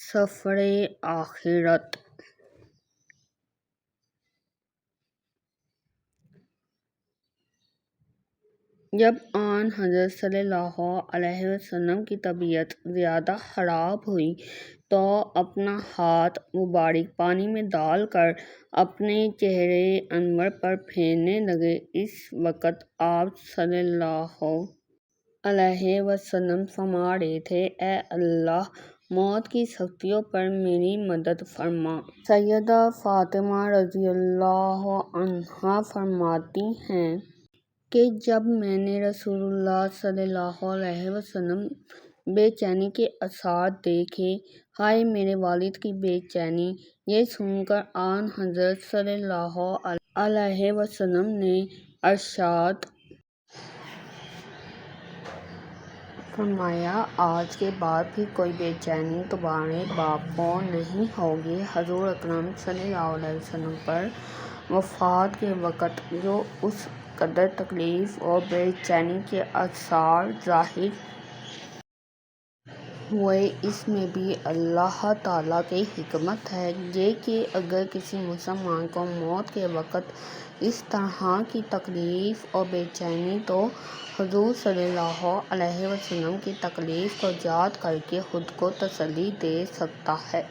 سفر آخرت۔ جب آن حضرت صلی اللہ علیہ وسلم کی طبیعت زیادہ خراب ہوئی تو اپنا ہاتھ مبارک پانی میں ڈال کر اپنے چہرہ انور پر پھیرنے لگے۔ اس وقت آپ صلی اللہ علیہ وسلم فرما رہے تھے، اے اللہ، موت کی سختیوں پر میری مدد فرما۔ سیدہ فاطمہ رضی اللہ عنہا فرماتی ہیں کہ جب میں نے رسول اللہ صلی اللہ علیہ وسلم بے چینی کے آثار دیکھے، ہائے میرے والد کی بے چینی! یہ سن کر آن حضرت صلی اللہ علیہ وسلم نے ارشاد فرمایا، آج کے بعد بھی کوئی بے چینی تمہارے باپ کو نہیں ہوگی۔ حضور اکرم صلی اللہ علیہ وسلم پر وفات کے وقت جو اس قدر تکلیف اور بے چینی کے آثار ظاہر ہوئے، اس میں بھی اللہ تعالیٰ کی حکمت ہے، یہ کہ اگر کسی مسلمان کو موت کے وقت اس طرح کی تکلیف اور بے چینی تو حضور صلی اللہ علیہ وسلم کی تکلیف کو یاد کر کے خود کو تسلی دے سکتا ہے۔